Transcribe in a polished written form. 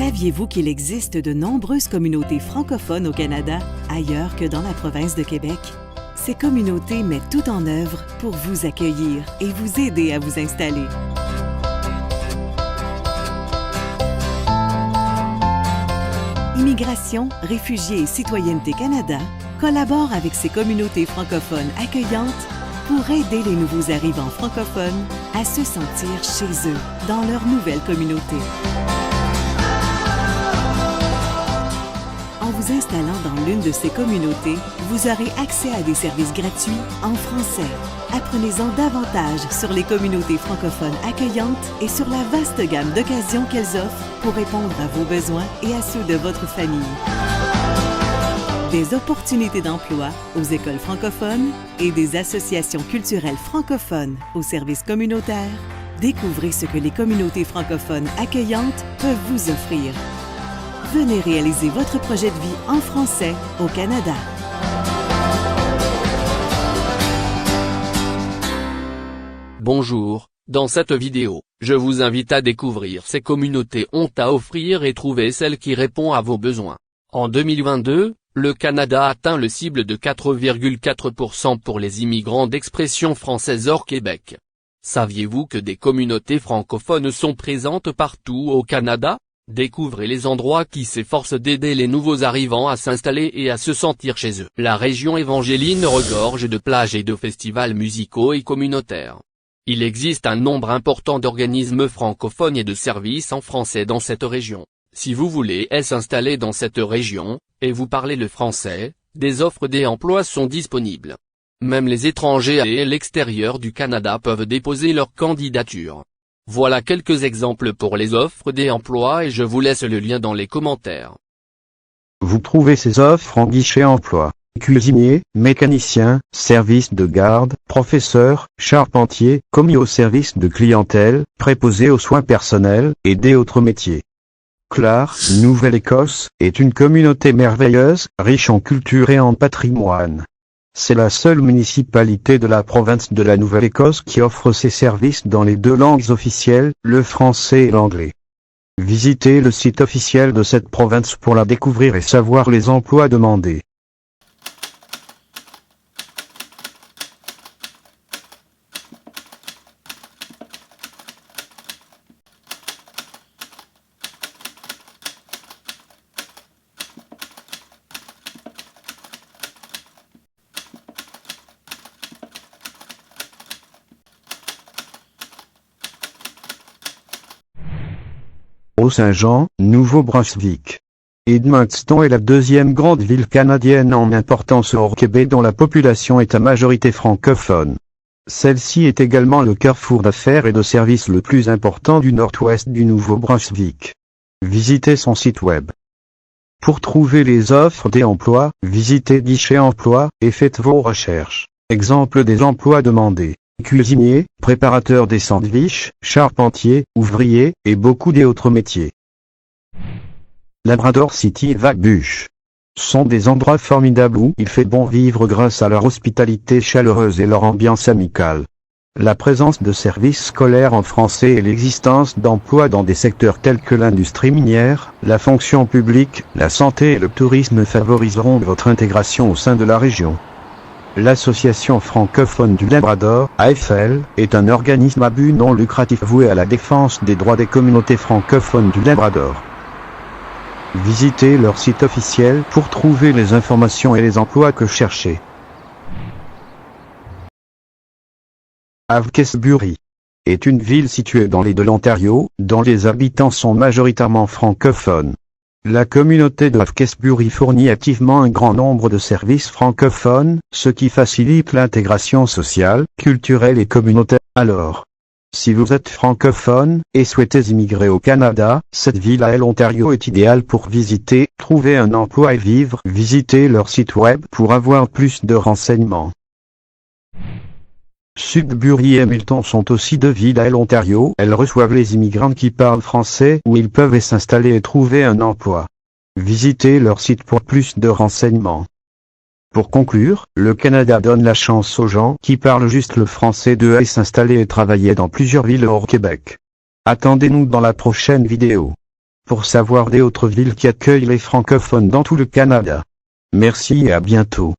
Saviez-vous qu'il existe de nombreuses communautés francophones au Canada, ailleurs que dans la province de Québec? Ces communautés mettent tout en œuvre pour vous accueillir et vous aider à vous installer. Immigration, Réfugiés et Citoyenneté Canada collabore avec ces communautés francophones accueillantes pour aider les nouveaux arrivants francophones à se sentir chez eux, dans leur nouvelle communauté. En vous installant dans l'une de ces communautés, vous aurez accès à des services gratuits en français. Apprenez-en davantage sur les communautés francophones accueillantes et sur la vaste gamme d'occasions qu'elles offrent pour répondre à vos besoins et à ceux de votre famille. Des opportunités d'emploi aux écoles francophones et des associations culturelles francophones aux services communautaires. Découvrez ce que les communautés francophones accueillantes peuvent vous offrir. Venez réaliser votre projet de vie en français au Canada. Bonjour, dans cette vidéo, je vous invite à découvrir ces communautés ont à offrir et trouver celle qui répond à vos besoins. En 2022, le Canada atteint le cible de 4,4% pour les immigrants d'expression française hors Québec. Saviez-vous que des communautés francophones sont présentes partout au Canada? Découvrez les endroits qui s'efforcent d'aider les nouveaux arrivants à s'installer et à se sentir chez eux. La région évangéline regorge de plages et de festivals musicaux et communautaires. Il existe un nombre important d'organismes francophones et de services en français dans cette région. Si vous voulez s'installer dans cette région, et vous parlez le français, des offres d'emploi sont disponibles. Même les étrangers et l'extérieur du Canada peuvent déposer leur candidature. Voilà quelques exemples pour les offres d'emploi et je vous laisse le lien dans les commentaires. Vous trouvez ces offres en guichet emploi. Cuisinier, mécanicien, service de garde, professeur, charpentier, commis au service de clientèle, préposé aux soins personnels, et des autres métiers. Clare, Nouvelle-Écosse, est une communauté merveilleuse, riche en culture et en patrimoine. C'est la seule municipalité de la province de la Nouvelle-Écosse qui offre ses services dans les deux langues officielles, le français et l'anglais. Visitez le site officiel de cette province pour la découvrir et savoir les emplois demandés. Au Saint-Jean, Nouveau-Brunswick. Edmundston est la deuxième grande ville canadienne en importance hors Québec dont la population est à majorité francophone. Celle-ci est également le carrefour d'affaires et de services le plus important du nord-ouest du Nouveau-Brunswick. Visitez son site web. Pour trouver les offres d'emploi, visitez Guichet emploi, et faites vos recherches. Exemple des emplois demandés. Cuisinier, préparateur des sandwichs, charpentier, ouvrier, et beaucoup d'autres métiers. Labrador City et Wabush sont des endroits formidables où il fait bon vivre grâce à leur hospitalité chaleureuse et leur ambiance amicale. La présence de services scolaires en français et l'existence d'emplois dans des secteurs tels que l'industrie minière, la fonction publique, la santé et le tourisme favoriseront votre intégration au sein de la région. L'Association francophone du Labrador, AFL, est un organisme à but non lucratif voué à la défense des droits des communautés francophones du Labrador. Visitez leur site officiel pour trouver les informations et les emplois que cherchez. Hawkesbury est une ville située dans les de l'Ontario, dont les habitants sont majoritairement francophones. La communauté de Hawkesbury fournit activement un grand nombre de services francophones, ce qui facilite l'intégration sociale, culturelle et communautaire. Alors, si vous êtes francophone, et souhaitez immigrer au Canada, cette ville à l'Ontario est idéale pour visiter, trouver un emploi et vivre. Visitez leur site web pour avoir plus de renseignements. Sudbury et Hamilton sont aussi deux villes à l'Ontario. Elles reçoivent les immigrants qui parlent français où ils peuvent s'installer et trouver un emploi. Visitez leur site pour plus de renseignements. Pour conclure, le Canada donne la chance aux gens qui parlent juste le français de s'installer et travailler dans plusieurs villes hors Québec. Attendez-nous dans la prochaine vidéo. pour savoir des autres villes qui accueillent les francophones dans tout le Canada. Merci et à bientôt.